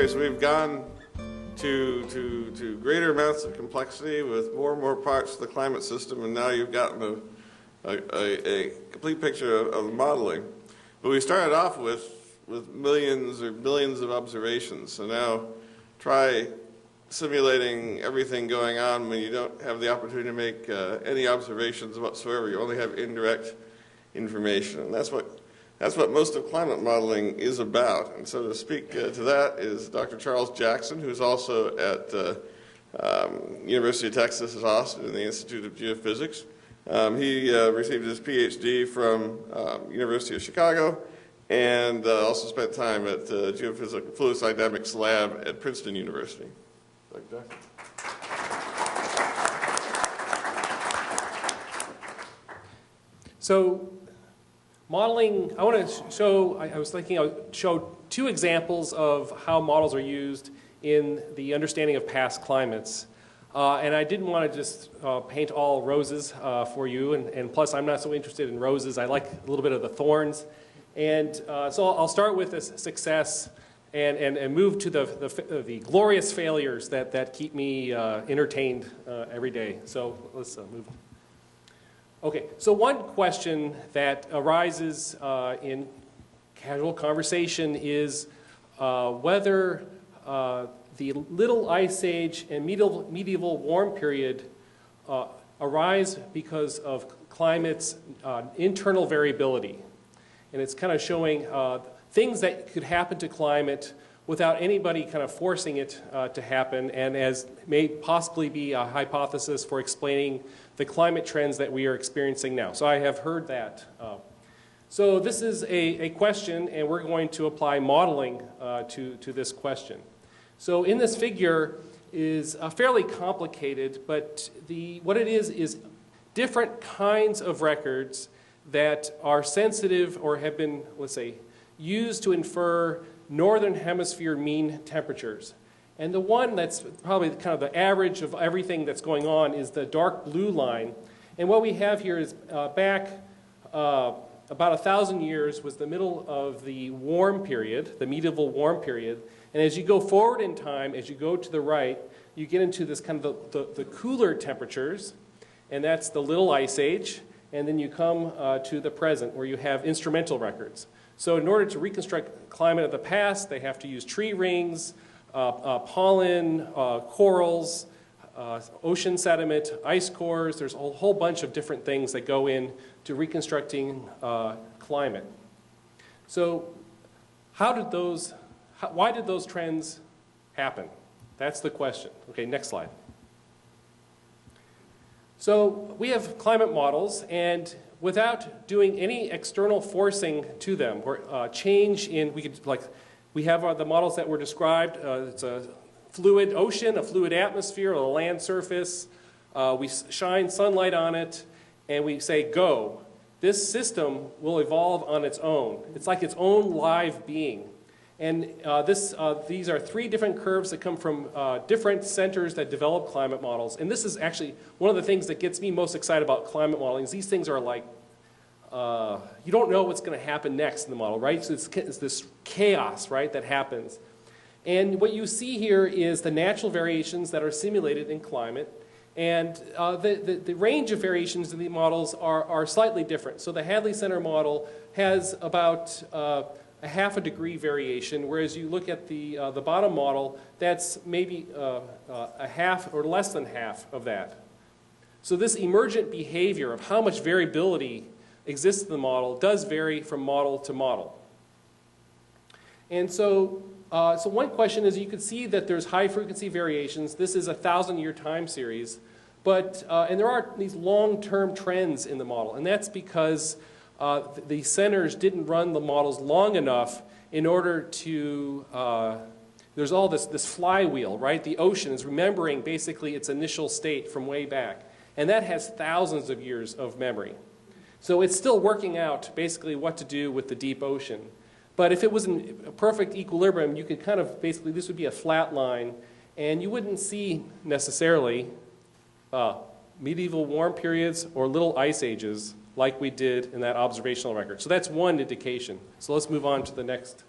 years, we've gone to greater amounts of complexity with more and more parts of the climate system, and now you've gotten a complete picture of the modeling. But we started off with millions or billions of observations, so now try simulating everything going on when you don't have the opportunity to make any observations whatsoever. You only have indirect information, and that's what most of climate modeling is about. And so to speak to that is Dr. Charles Jackson, who's also at University of Texas at Austin in the Institute of Geophysics. He received his PhD from University of Chicago and also spent time at the Geophysical Fluid Dynamics Lab at Princeton University. Dr. Jackson. So modeling, I want to show, I was thinking I would show two examples of how models are used in the understanding of past climates. And I didn't want to just paint all roses for you, and plus I'm not so interested in roses. I like a little bit of the thorns. And so I'll start with this success and move to the glorious failures that keep me entertained every day. So let's move on. Okay, so one question that arises in casual conversation is whether the Little Ice Age and medieval warm period arise because of climate's internal variability. And it's kind of showing things that could happen to climate without anybody kind of forcing it to happen, and as may possibly be a hypothesis for explaining the climate trends that we are experiencing now. So I have heard that. So this is a question, and we're going to apply modeling to this question. So in this figure is fairly complicated, but what it is different kinds of records that are sensitive or have been, let's say, used to infer northern hemisphere mean temperatures. And the one that's probably kind of the average of everything that's going on is the dark blue line. And what we have here is back about 1,000 years was the middle of the warm period, the medieval warm period. And as you go forward in time, as you go to the right, you get into this kind of the cooler temperatures, and that's the Little Ice Age. And then you come to the present, where you have instrumental records. So in order to reconstruct climate of the past, they have to use tree rings, pollen, corals, ocean sediment, ice cores. There's a whole bunch of different things that go in to reconstructing climate. So why did those trends happen? That's the question. Okay, next slide. So we have climate models, and without doing any external forcing to them, or change in, we have the models that were described. It's a fluid ocean, a fluid atmosphere, a land surface. We shine sunlight on it, and we say, go. This system will evolve on its own. It's like its own live being. And these are three different curves that come from different centers that develop climate models. And this is actually one of the things that gets me most excited about climate modeling. Is these things are like, you don't know what's going to happen next in the model, right? So it's this chaos, right, that happens. And what you see here is the natural variations that are simulated in climate. And the range of variations in the models are slightly different. So the Hadley Center model has about a half a degree variation, whereas you look at the bottom model, that's maybe a half or less than half of that. So this emergent behavior of how much variability exists in the model does vary from model to model. And so one question is, you can see that there's high frequency variations. This is a 1,000-year time series, but and there are these long-term trends in the model, and that's because the centers didn't run the models long enough in order to, there's all this flywheel, right? The ocean is remembering basically its initial state from way back. And that has thousands of years of memory. So it's still working out basically what to do with the deep ocean. But if it was in a perfect equilibrium, you could kind of basically, this would be a flat line, and you wouldn't see necessarily medieval warm periods or little ice ages like we did in that observational record. So that's one indication. So let's move on to the next.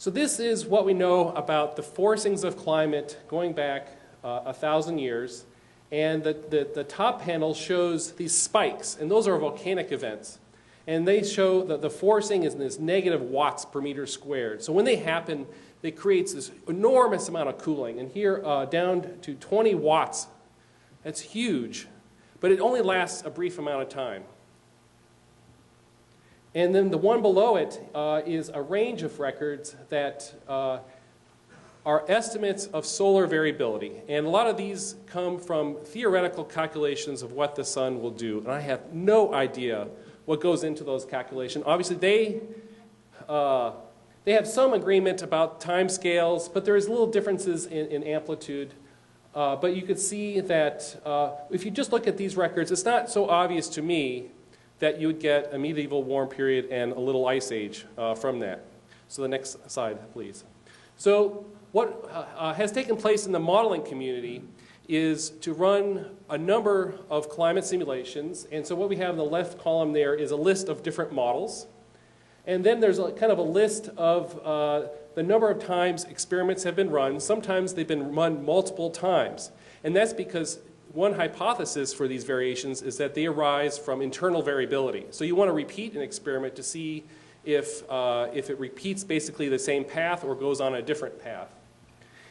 So this is what we know about the forcings of climate going back 1,000 years. And the top panel shows these spikes, and those are volcanic events. And they show that the forcing is in this negative watts per meter squared. So when they happen, it creates this enormous amount of cooling. And here down to 20 watts, that's huge. But it only lasts a brief amount of time. And then the one below it is a range of records that are estimates of solar variability. And a lot of these come from theoretical calculations of what the sun will do. And I have no idea what goes into those calculations. Obviously, they have some agreement about time scales, but there's little differences in amplitude. But you could see that if you just look at these records, it's not so obvious to me that you would get a medieval warm period and a little ice age from that. So the next slide, please. So what has taken place in the modeling community is to run a number of climate simulations. And so what we have in the left column there is a list of different models. And then there's kind of a list of the number of times experiments have been run. Sometimes they've been run multiple times. And that's because one hypothesis for these variations is that they arise from internal variability. So you want to repeat an experiment to see if it repeats basically the same path or goes on a different path.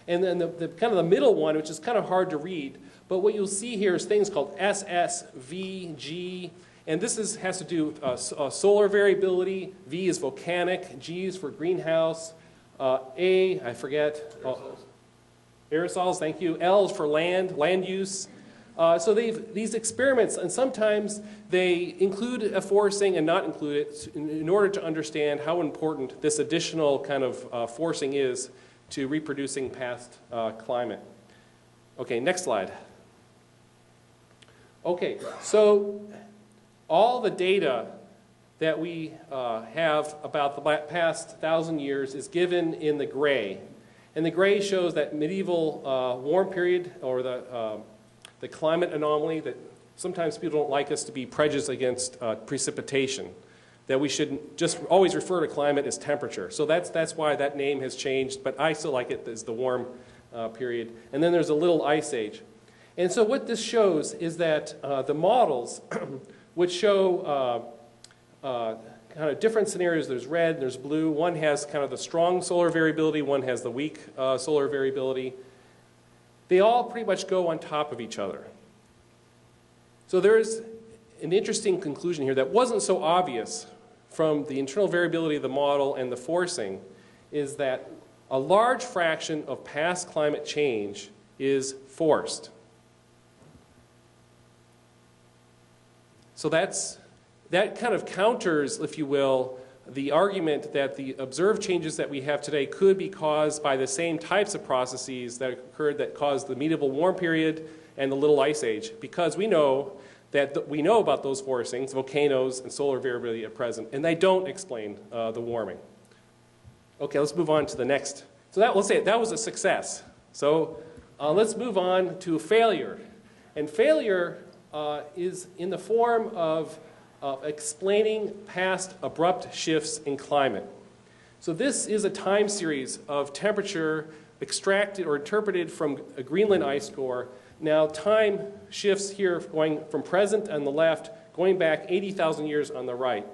And then the kind of the middle one, which is kind of hard to read, but what you'll see here is things called SS, V, G, and this has to do with solar variability. V is volcanic, G is for greenhouse, A, I forget. Aerosols, thank you. L is for land use. So these experiments, and sometimes they include a forcing and not include it in order to understand how important this additional kind of forcing is to reproducing past climate. Okay, next slide. Okay, so all the data that we have about the past 1,000 years is given in the gray. And the gray shows that medieval warm period, or the climate anomaly, that sometimes people don't like us to be prejudiced against precipitation, that we should just always refer to climate as temperature. So that's why that name has changed, but I still like it as the warm period. And then there's a little ice age. And so what this shows is that the models which show kind of different scenarios. There's red, there's blue. One has kind of the strong solar variability, one has the weak solar variability. They all pretty much go on top of each other. So there's an interesting conclusion here that wasn't so obvious from the internal variability of the model and the forcing, is that a large fraction of past climate change is forced. So that kind of counters, if you will, the argument that the observed changes that we have today could be caused by the same types of processes that occurred that caused the medieval warm period and the little ice age, because we know about those forcings, volcanoes and solar variability at present, and they don't explain the warming. Okay, let's move on to the next. So let's say that was a success. So let's move on to failure. And failure is in the form of explaining past abrupt shifts in climate. So this is a time series of temperature extracted or interpreted from a Greenland ice core. Now time shifts here going from present on the left, going back 80,000 years on the right.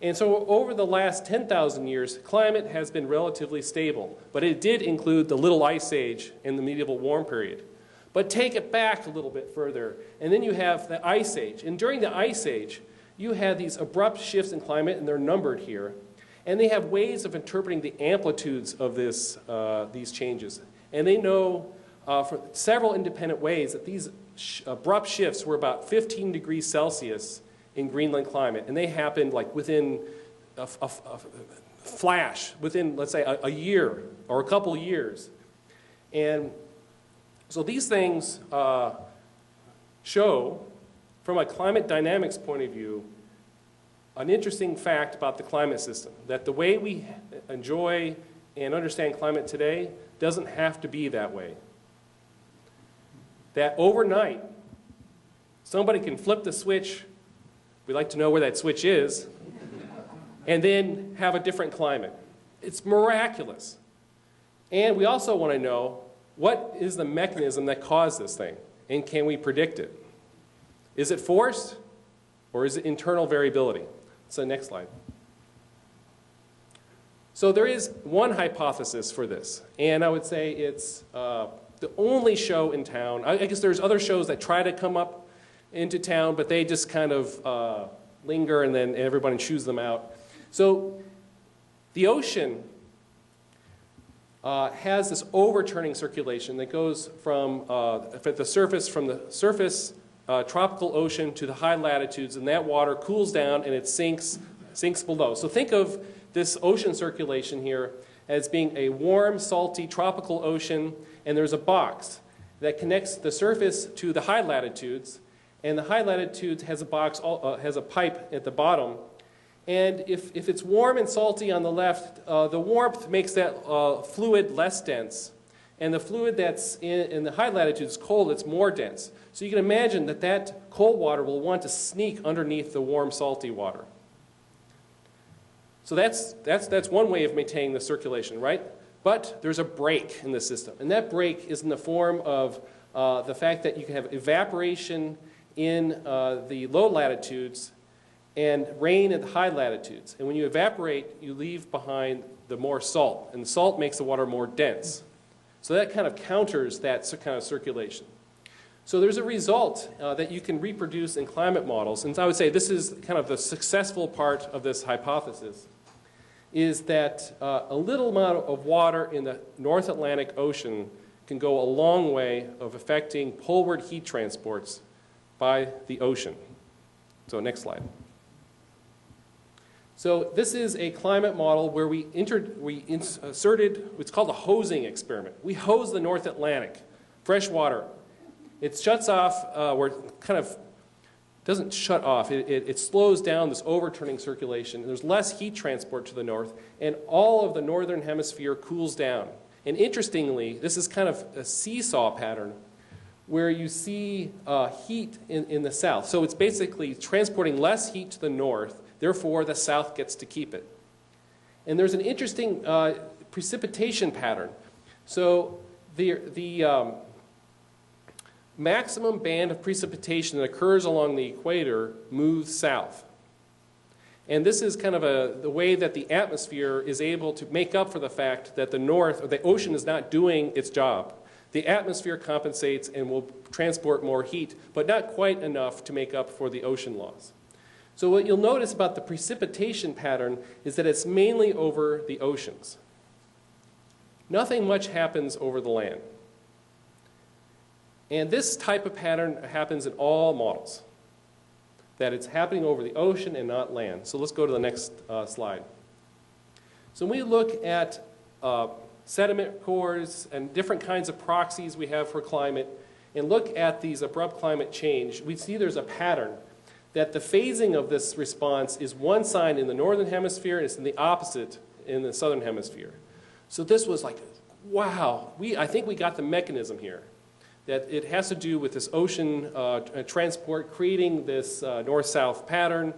And so over the last 10,000 years, climate has been relatively stable, but it did include the little ice age in the medieval warm period. But take it back a little bit further, and then you have the ice age. And during the ice age, you had these abrupt shifts in climate, and they're numbered here. And they have ways of interpreting the amplitudes of these changes. And they know for several independent ways that these abrupt shifts were about 15 degrees Celsius in Greenland climate. And they happened like within a flash, within, let's say, a year or a couple years. And so these things show, from a climate dynamics point of view, an interesting fact about the climate system, that the way we enjoy and understand climate today doesn't have to be that way. That overnight, somebody can flip the switch, we'd like to know where that switch is, and then have a different climate. It's miraculous. And we also want to know, what is the mechanism that caused this thing? And can we predict it? Is it force or is it internal variability? So next slide. So there is one hypothesis for this, and I would say it's the only show in town. I guess there's other shows that try to come up into town, but they just kind of linger and then everybody chews them out. So the ocean has this overturning circulation that goes from the surface tropical ocean to the high latitudes, and that water cools down and it sinks below. So think of this ocean circulation here as being a warm, salty, tropical ocean, and there's a box that connects the surface to the high latitudes, and the high latitudes has a pipe at the bottom. And if it's warm and salty on the left, the warmth makes that fluid less dense, and the fluid that's in the high latitudes is cold, it's more dense. So you can imagine that that cold water will want to sneak underneath the warm, salty water. So that's one way of maintaining the circulation, right? But there's a break in the system, and that break is in the form of the fact that you can have evaporation in the low latitudes and rain at the high latitudes. And when you evaporate, you leave behind the more salt, and the salt makes the water more dense. So that kind of counters that kind of circulation. So there's a result that you can reproduce in climate models, and I would say this is kind of the successful part of this hypothesis, is that a little amount of water in the North Atlantic Ocean can go a long way of affecting poleward heat transports by the ocean. So next slide. So this is a climate model where we inserted what's called a hosing experiment. We hose the North Atlantic, fresh water. It shuts off, or kind of doesn't shut off. It slows down this overturning circulation. There's less heat transport to the north, and all of the northern hemisphere cools down. And interestingly, this is kind of a seesaw pattern where you see heat in the south. So it's basically transporting less heat to the north, therefore the south gets to keep it. And there's an interesting precipitation pattern. So the maximum band of precipitation that occurs along the equator moves south. And this is kind of the way that the atmosphere is able to make up for the fact that the north, or the ocean, is not doing its job. The atmosphere compensates and will transport more heat, but not quite enough to make up for the ocean loss. So what you'll notice about the precipitation pattern is that it's mainly over the oceans. Nothing much happens over the land. And this type of pattern happens in all models, that it's happening over the ocean and not land. So let's go to the next slide. So when we look at sediment cores and different kinds of proxies we have for climate, and look at these abrupt climate change, we see there's a pattern that the phasing of this response is one sign in the northern hemisphere and it's in the opposite in the southern hemisphere. So this was like, wow, I think we got the mechanism here. That it has to do with this ocean transport creating this north-south pattern,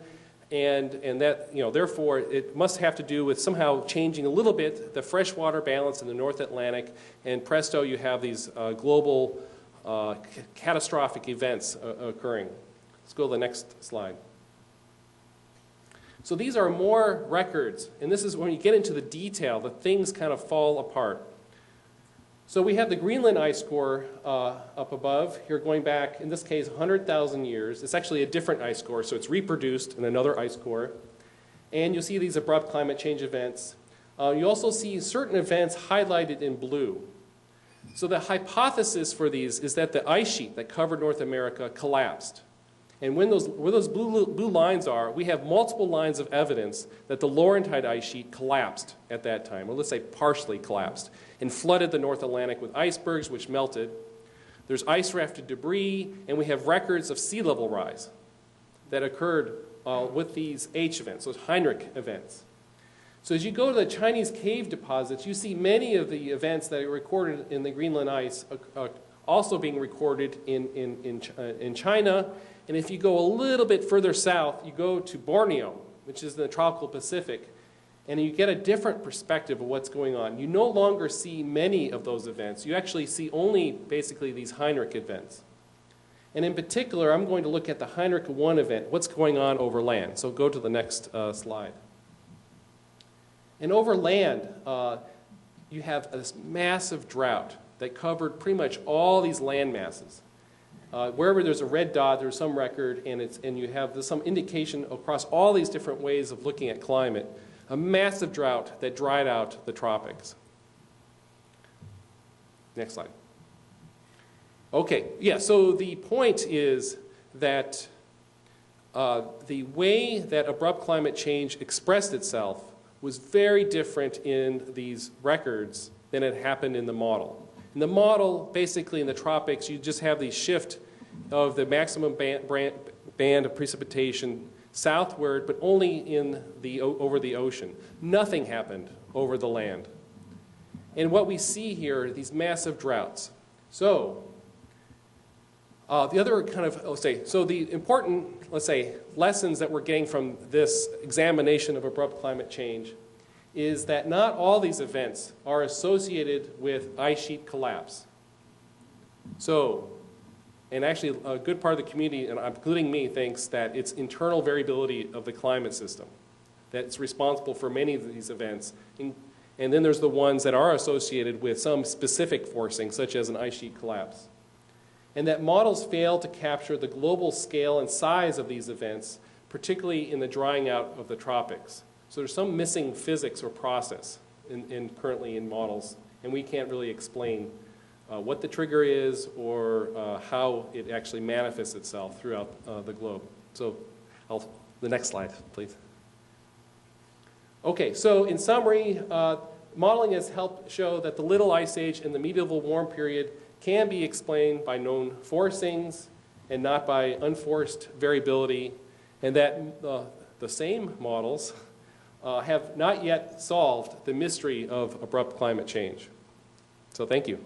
and that, therefore it must have to do with somehow changing a little bit the freshwater balance in the North Atlantic, and presto, you have these global catastrophic events occurring. Let's go to the next slide. So these are more records, and this is when you get into the detail, the things kind of fall apart. So we have the Greenland ice core up above, here going back, in this case, 100,000 years. It's actually a different ice core, so it's reproduced in another ice core. And you'll see these abrupt climate change events. You also see certain events highlighted in blue. So the hypothesis for these is that the ice sheet that covered North America collapsed. And where those blue lines are, we have multiple lines of evidence that the Laurentide ice sheet collapsed at that time, or let's say partially collapsed, and flooded the North Atlantic with icebergs which melted. There's ice-rafted debris, and we have records of sea level rise that occurred with these H events, those Heinrich events. So as you go to the Chinese cave deposits, you see many of the events that are recorded in the Greenland ice also being recorded in China. And if you go a little bit further south, you go to Borneo, which is in the tropical Pacific, and you get a different perspective of what's going on. You no longer see many of those events. You actually see only basically these Heinrich events. And in particular, I'm going to look at the Heinrich 1 event, what's going on over land. So go to the next slide. And over land, you have this massive drought that covered pretty much all these land masses. Wherever there's a red dot, there's some record, and you have some indication across all these different ways of looking at climate. A massive drought that dried out the tropics. Next slide. Okay, yeah, so the point is that the way that abrupt climate change expressed itself was very different in these records than it happened in the model. In the model, basically in the tropics, you just have the shift of the maximum band of precipitation southward, but only over the ocean. Nothing happened over the land. And what we see here are these massive droughts. So the other kind of, so the important, let's say, lessons that we're getting from this examination of abrupt climate change is that not all these events are associated with ice sheet collapse. So, and actually a good part of the community, and including me, thinks that it's internal variability of the climate system that's responsible for many of these events. And then there's the ones that are associated with some specific forcing, such as an ice sheet collapse. And that models fail to capture the global scale and size of these events, particularly in the drying out of the tropics. So there's some missing physics or process currently in models, and we can't really explain what the trigger is or how it actually manifests itself throughout the globe. So the next slide, please. Okay, so in summary, modeling has helped show that the Little Ice Age and the medieval warm period can be explained by known forcings and not by unforced variability, and that the same models have not yet solved the mystery of abrupt climate change. So thank you.